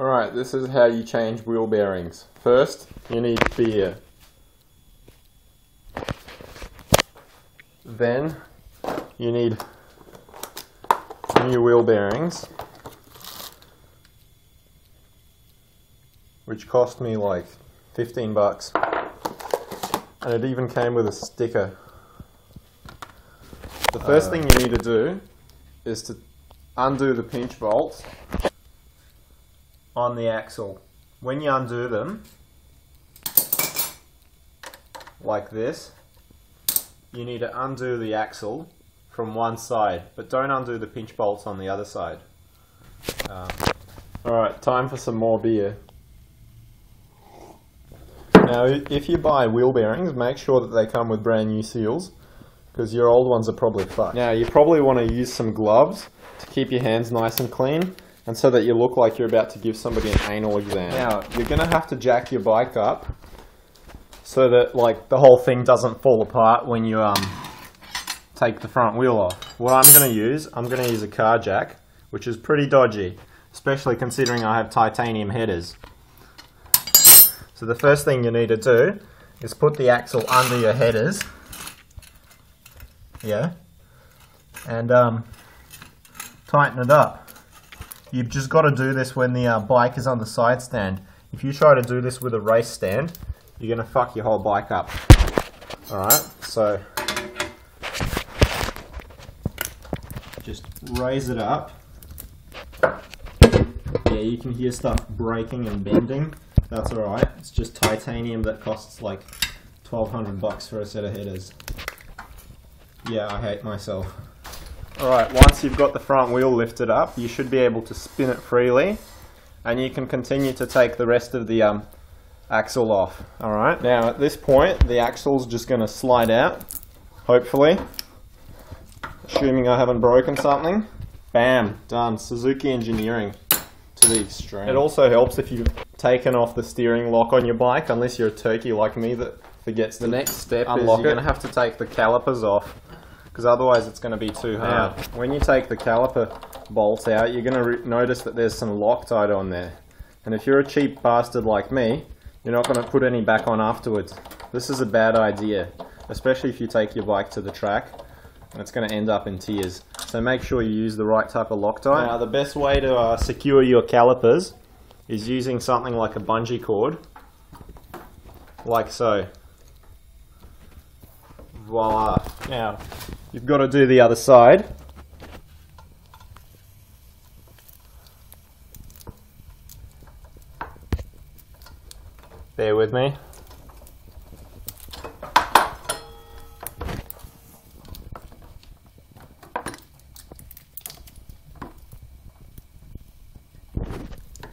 Alright, this is how you change wheel bearings. First, you need beer. Then, you need new wheel bearings, which cost me like 15 bucks. And it even came with a sticker. The first thing you need to do is to undo the pinch bolts on the axle. When you undo them, like this, you need to undo the axle from one side, but don't undo the pinch bolts on the other side. Alright, time for some more beer. Now, if you buy wheel bearings, make sure that they come with brand new seals, because your old ones are probably fucked. Now, you probably want to use some gloves to keep your hands nice and clean, and so that you look like you're about to give somebody an anal exam. Now, you're going to have to jack your bike up so that like the whole thing doesn't fall apart when you take the front wheel off. What I'm going to use a car jack, which is pretty dodgy, especially considering I have titanium headers. So the first thing you need to do is put the axle under your headers, yeah, and tighten it up. You've just got to do this when the bike is on the side stand. If you try to do this with a race stand, you're going to fuck your whole bike up. Alright, so just raise it up. Yeah, you can hear stuff breaking and bending. That's alright. It's just titanium that costs like 1,200 bucks for a set of headers. Yeah, I hate myself. Alright, once you've got the front wheel lifted up, you should be able to spin it freely, and you can continue to take the rest of the axle off. Alright, now at this point, the axle's just going to slide out, hopefully. Assuming I haven't broken something. Bam, done. Suzuki engineering to the extreme. It also helps if you've taken off the steering lock on your bike, unless you're a turkey like me that forgets the next step is you're going to have to take the calipers off, because otherwise it's going to be too hard. Now, when you take the caliper bolts out, you're going to notice that there's some Loctite on there. And if you're a cheap bastard like me, you're not going to put any back on afterwards. This is a bad idea, especially if you take your bike to the track, and it's going to end up in tears. So make sure you use the right type of Loctite. Now, the best way to secure your calipers is using something like a bungee cord, like so. Voila. Now, you've got to do the other side. Bear with me.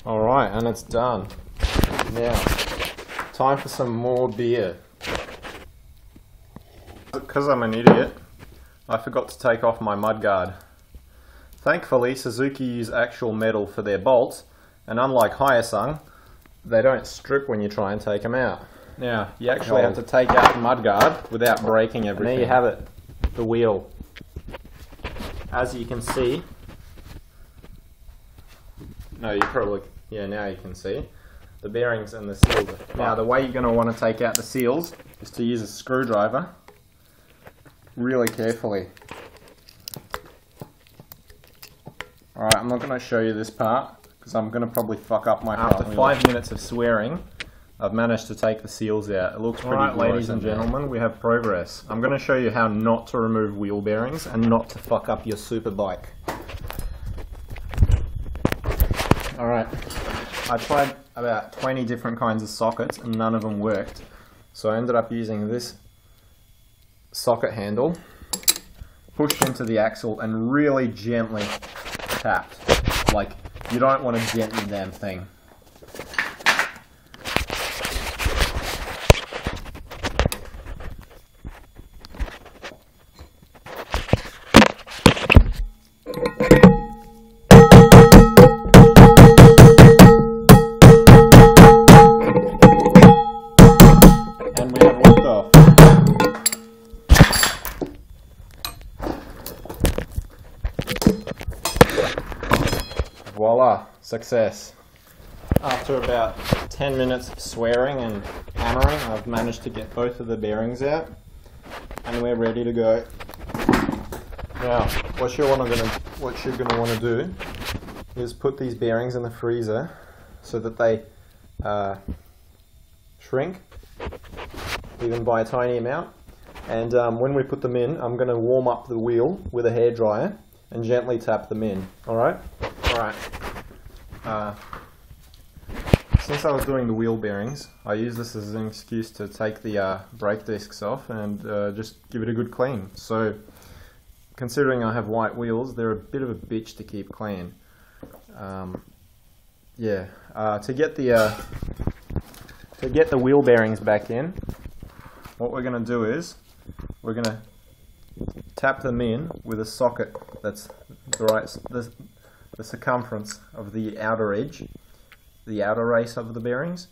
Alright, and it's done. Now, time for some more beer. Because I'm an idiot, I forgot to take off my mudguard. Thankfully, Suzuki use actual metal for their bolts, and unlike Hyosung, they don't strip when you try and take them out. Now, you actually have to take out the mudguard without breaking everything. And there you have it, the wheel. As you can see, no, you probably, yeah, now you can see the bearings and the seals. Now, the way you're going to want to take out the seals is to use a screwdriver really carefully. Alright, I'm not going to show you this part because I'm going to probably fuck up my front wheel. After 5 minutes of swearing, I've managed to take the seals out. It looks pretty good. Ladies and gentlemen, we have progress. I'm going to show you how not to remove wheel bearings and not to fuck up your super bike. Alright, I tried about 20 different kinds of sockets and none of them worked. So I ended up using this socket handle, pushed into the axle and really gently tapped. Like, you don't want to dent the damn thing. And we have lift off. Voila, success. After about 10 minutes of swearing and hammering, I've managed to get both of the bearings out, and we're ready to go. Now, what you're gonna want to do is put these bearings in the freezer so that they shrink, even by a tiny amount. And when we put them in, I'm going to warm up the wheel with a hairdryer and gently tap them in. Alright? Alright. Since I was doing the wheel bearings, I used this as an excuse to take the brake discs off and just give it a good clean. So, considering I have white wheels, they're a bit of a bitch to keep clean. To get the wheel bearings back in, what we're going to do is we're going to tap them in with a socket that's the circumference of the outer edge, the outer race of the bearings.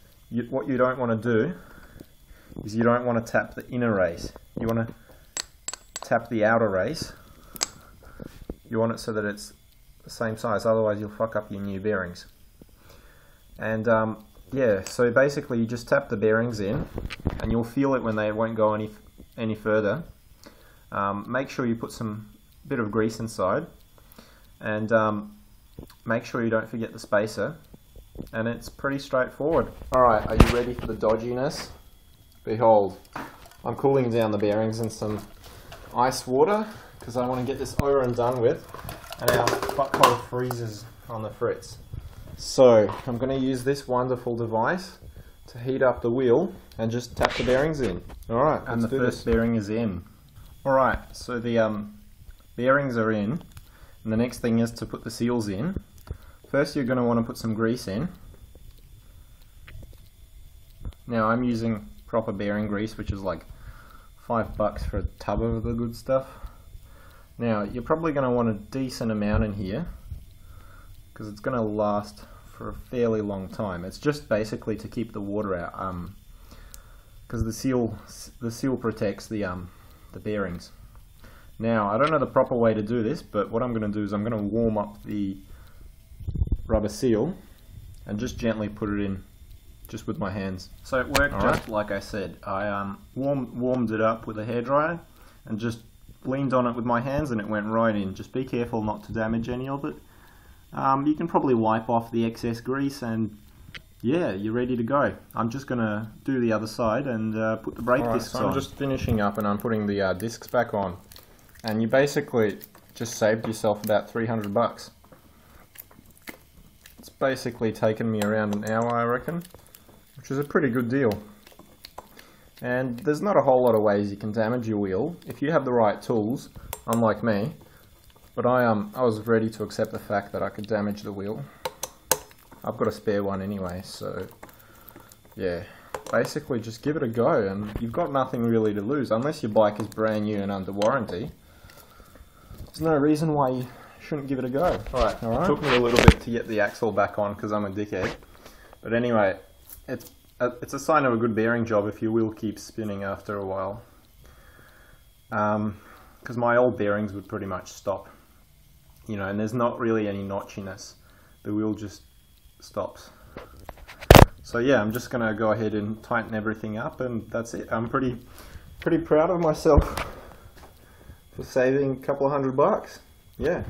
What you don't want to do is you don't want to tap the inner race. You want to tap the outer race. You want it so that it's the same size, otherwise you'll fuck up your new bearings. And so basically you just tap the bearings in and you'll feel it when they won't go any further. Make sure you put some bit of grease inside, and make sure you don't forget the spacer, and it's pretty straightforward. Alright, are you ready for the dodginess? Behold, I'm cooling down the bearings in some ice water because I want to get this over and done with, and our butthole freezes on the fritz. So I'm going to use this wonderful device to heat up the wheel and just tap the bearings in. Alright, and the first bearing is in. Alright, so the bearings are in, and the next thing is to put the seals in. First you're going to want to put some grease in. Now I'm using proper bearing grease, which is like $5 for a tub of the good stuff. Now you're probably going to want a decent amount in here, because it's going to last for a fairly long time. It's just basically to keep the water out, because the seal protects the bearings. Now I don't know the proper way to do this, but what I'm going to do is I'm going to warm up the rubber seal and just gently put it in, just with my hands. So it worked just like I said. I warmed it up with a hairdryer and just leaned on it with my hands, and it went right in. Just be careful not to damage any of it. You can probably wipe off the excess grease, and yeah, you're ready to go. I'm just going to do the other side and put the brake discs on. I'm just finishing up and I'm putting the discs back on. And you basically just saved yourself about $300. It's basically taken me around an hour, I reckon, which is a pretty good deal. And there's not a whole lot of ways you can damage your wheel if you have the right tools, unlike me. But I was ready to accept the fact that I could damage the wheel. I've got a spare one anyway, so yeah. Basically just give it a go, and you've got nothing really to lose, unless your bike is brand new and under warranty. There's no reason why you shouldn't give it a go. Alright. It took me a little bit to get the axle back on because I'm a dickhead. But anyway, it's a sign of a good bearing job if your wheel keeps spinning after a while. Because my old bearings would pretty much stop. You know, and there's not really any notchiness. The wheel just stops. So yeah, I'm just going to go ahead and tighten everything up, and that's it. I'm pretty proud of myself for saving a couple of $100. Yeah.